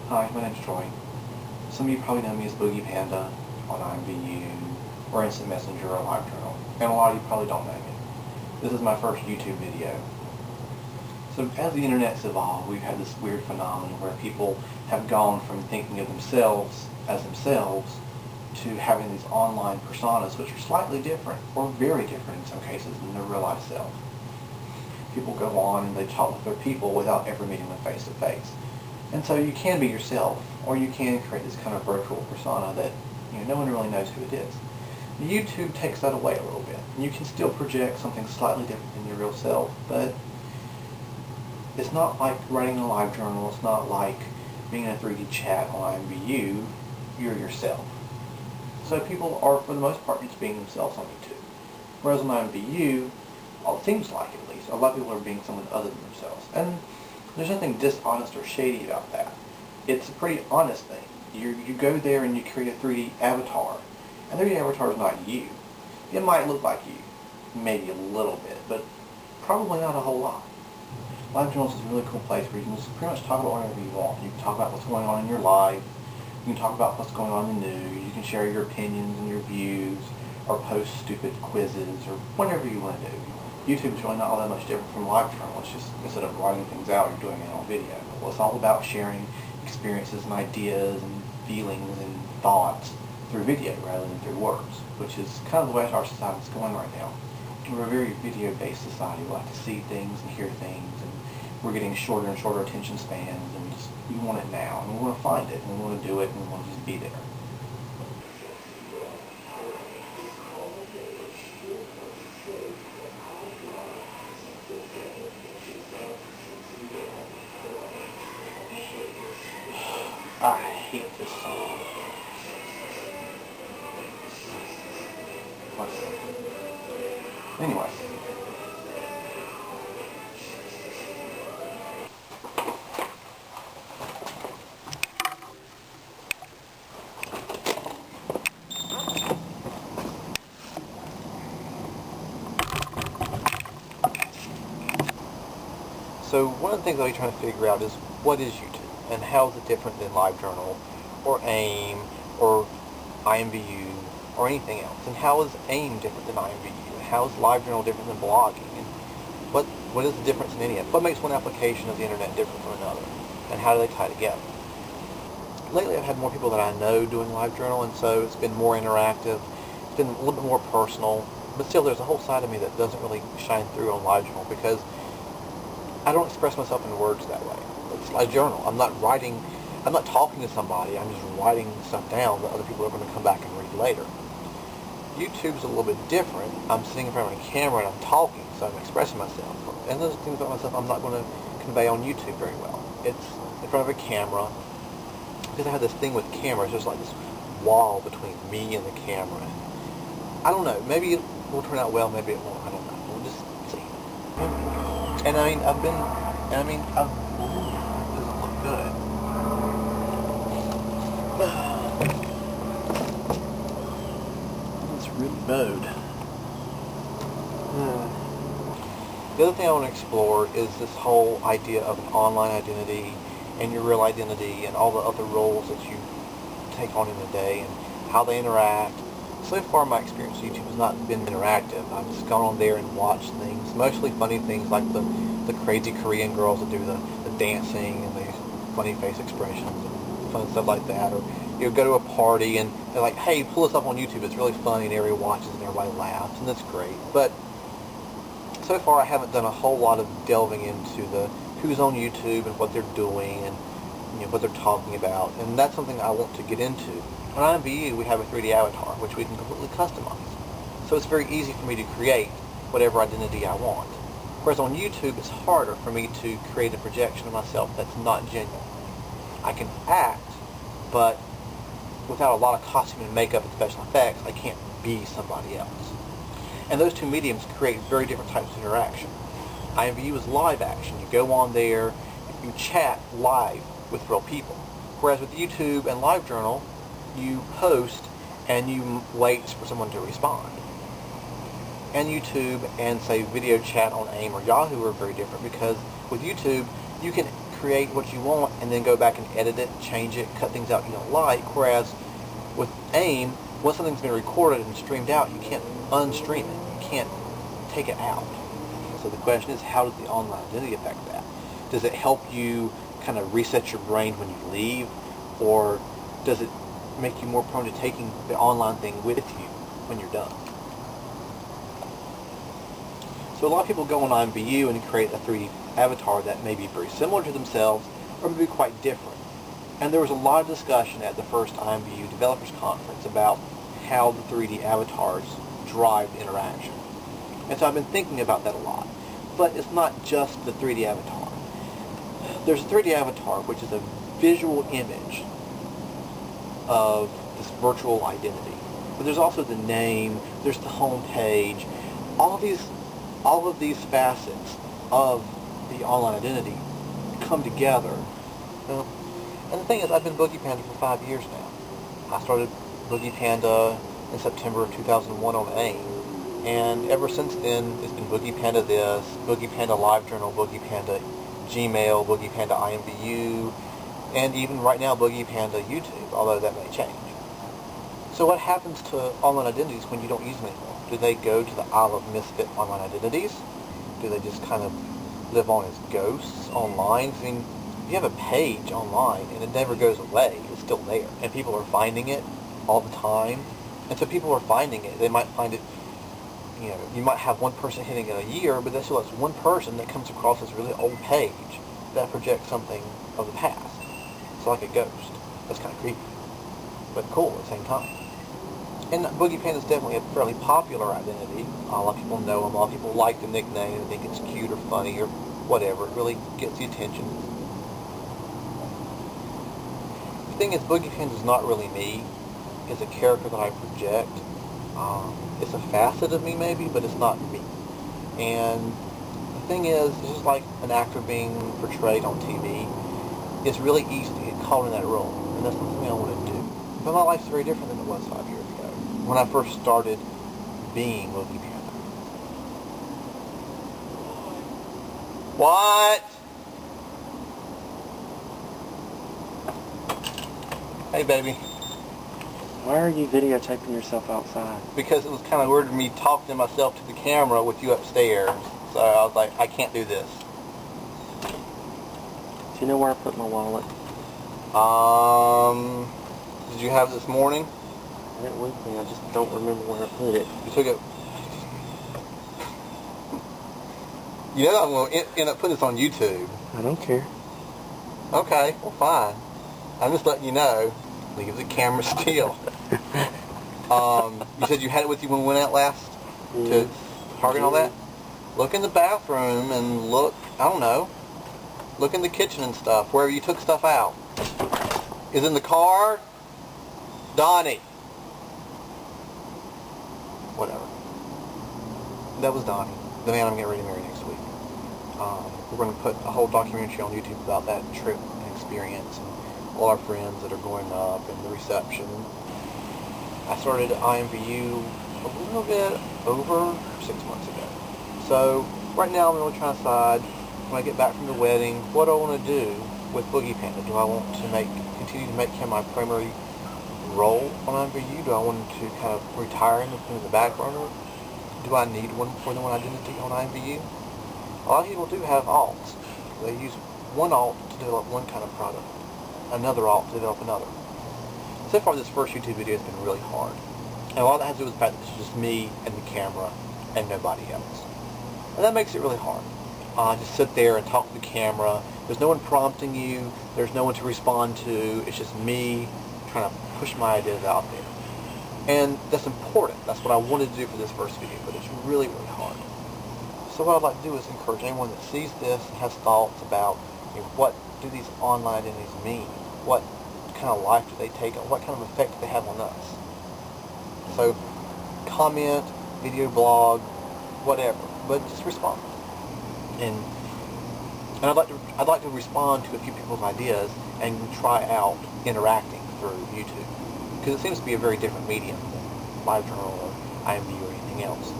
Hi, my name's Troy. Some of you probably know me as Boogiepanda on IMVU, or Instant Messenger, or LiveJournal, and a lot of you probably don't know me. This is my first YouTube video. So as the internet's evolved, we've had this weird phenomenon where people have gone from thinking of themselves as themselves to having these online personas which are slightly different, or very different in some cases, than their real life self. People go on and they talk with their people without ever meeting them face to face. And so you can be yourself, or you can create this kind of virtual persona that no one really knows who it is. YouTube takes that away a little bit. You can still project something slightly different than your real self, but it's not like writing a live journal. It's not like being in a 3D chat on IMVU. You're yourself. So people are, for the most part, just being themselves on YouTube. Whereas on IMVU, it seems like at least, a lot of people are being someone other than themselves. And there's nothing dishonest or shady about that. It's a pretty honest thing. You go there and you create a 3D avatar. And the 3D avatar is not you. It might look like you, maybe a little bit, but probably not a whole lot. LiveJournals is a really cool place where you can just pretty much talk about whatever you want. You can talk about what's going on in your life. You can talk about what's going on in the news. You can share your opinions and your views, or post stupid quizzes, or whatever you want to do. YouTube is really not all that much different from LiveJournal. It's just, instead of writing things out, you're doing it on video. Well, it's all about sharing experiences and ideas and feelings and thoughts through video rather than through words, which is kind of the way our society is going right now. We're a very video-based society. We like to see things and hear things, and we're getting shorter and shorter attention spans, and we want it now, and we want to find it, and we want to do it, and we want to just be there. I hate this song. Anyway. So one of the things I'll be trying to figure out is, what is YouTube? And how is it different than LiveJournal, or AIM, or IMVU, or anything else? And how is AIM different than IMVU? How is LiveJournal different than blogging? And what is the difference in any of it? What makes one application of the internet different from another? And how do they tie together? Lately I've had more people that I know doing LiveJournal, and so it's been more interactive. It's been a little bit more personal. But still, there's a whole side of me that doesn't really shine through on LiveJournal, because I don't express myself in words that way. It's like a journal. I'm not talking to somebody. I'm just writing stuff down that other people are going to come back and read later. YouTube's a little bit different. I'm sitting in front of a camera and I'm talking, so I'm expressing myself. And those things about myself I'm not going to convey on YouTube very well. It's in front of a camera. Because I have this thing with cameras, there's like this wall between me and the camera. I don't know. Maybe it will turn out well, maybe it won't. I don't know. We'll just see. And I mean, I've doesn't look good. It's really bowed. The other thing I want to explore is this whole idea of an online identity and your real identity and all the other roles that you take on in a day and how they interact. So far, my experience with YouTube has not been interactive. I've just gone on there and watched things, mostly funny things like the crazy Korean girls that do the dancing and the funny face expressions and fun stuff like that. Or go to a party and they're like, hey, pull this up on YouTube, it's really funny, and everybody watches and everybody laughs, and that's great. But so far I haven't done a whole lot of delving into the who's on YouTube and what they're doing and what they're talking about, and that's something I want to get into. On IMVU we have a 3D avatar which we can completely customize. So it's very easy for me to create whatever identity I want. Whereas on YouTube, it's harder for me to create a projection of myself that's not genuine. I can act, but without a lot of costume and makeup and special effects, I can't be somebody else. And those two mediums create very different types of interaction. IMVU is live action. You go on there, you chat live with real people. Whereas with YouTube and LiveJournal, you post and you wait for someone to respond. And YouTube and, say, video chat on AIM or Yahoo are very different, because with YouTube, you can create what you want and then go back and edit it, change it, cut things out you don't like, whereas with AIM, once something's been recorded and streamed out, you can't unstream it. You can't take it out. So the question is, how does the online identity affect that? Does it help you kind of reset your brain when you leave, or does it make you more prone to taking the online thing with you when you're done? So a lot of people go on IMVU and create a 3D avatar that may be very similar to themselves or may be quite different. And there was a lot of discussion at the first IMVU Developers Conference about how the 3D avatars drive interaction. And so I've been thinking about that a lot. But it's not just the 3D avatar. There's a 3D avatar, which is a visual image of this virtual identity. But there's also the name, there's the home page, all of these facets of the online identity come together. And the thing is, I've been Boogiepanda for 5 years now. I started Boogiepanda in September of 2001 on AIM. And ever since then, it's been Boogiepanda this, Boogiepanda LiveJournal, Boogiepanda Gmail, Boogiepanda IMVU, and even right now Boogiepanda YouTube, although that may change. So what happens to online identities when you don't use them anymore? Do they go to the Isle of Misfit online identities? Do they just kind of live on as ghosts online? I mean, you have a page online and it never goes away. It's still there. And people are finding it all the time. And so people are finding it. They might find it, you might have one person hitting it a year, but that's one person that comes across this really old page that projects something of the past. It's like a ghost. That's kind of creepy, but cool at the same time. And Boogiepanda is definitely a fairly popular identity. A lot of people know him. A lot of people like the nickname and think it's cute or funny or whatever. It really gets the attention. The thing is, Boogiepanda is not really me. It's a character that I project. It's a facet of me maybe, but it's not me. And the thing is, it's just like an actor being portrayed on TV. It's really easy to get caught in that role, and that's not something I want to do. But my life's very different than it was 5 years ago, when I first started being Boogiepanda. What? Hey, baby. Why are you videotaping yourself outside? Because it was kind of weird to me talking to myself to the camera with you upstairs. So I was like, I can't do this. Do you know where I put my wallet? Did you have it this morning? I didn't with me. I just don't remember where I put it. You took it. You know I'm going to end up putting this on YouTube. I don't care. Okay, well fine. I'm just letting you know. Leave the camera still. You said you had it with you when we went out last to Target and all that? Look in the bathroom and look, I don't know, look in the kitchen and stuff, wherever you took stuff out. Is in the car? Donnie. Whatever. That was Donnie, the man I'm getting ready to marry next week. We're going to put a whole documentary on YouTube about that trip and experience and all our friends that are going up and the reception. I started IMVU a little bit over 6 months ago. So right now I'm really trying to decide, when I get back from the wedding, what do I want to do with Boogiepanda? Do I want to continue to make him my primary role on IMVU? Do I want to kind of retire him and put him in the back burner? Do I need more than one identity on IMVU? A lot of people do have alts. They use one alt to develop one kind of product, another alt to develop another. So far this first YouTube video has been really hard. And a lot of that has to do with the fact that it's just me and the camera and nobody else. And that makes it really hard. Just sit there and talk to the camera. There's no one prompting you. There's no one to respond to. It's just me trying to push my ideas out there. And that's important. That's what I wanted to do for this first video, but it's really, really hard. So what I'd like to do is encourage anyone that sees this and has thoughts about, what do these online identities mean? What kind of life do they take on? What kind of effect do they have on us? So comment, video blog, whatever, but just respond. And I'd like to respond to a few people's ideas and try out interacting through YouTube, because it seems to be a very different medium than LiveJournal or IMVU or anything else.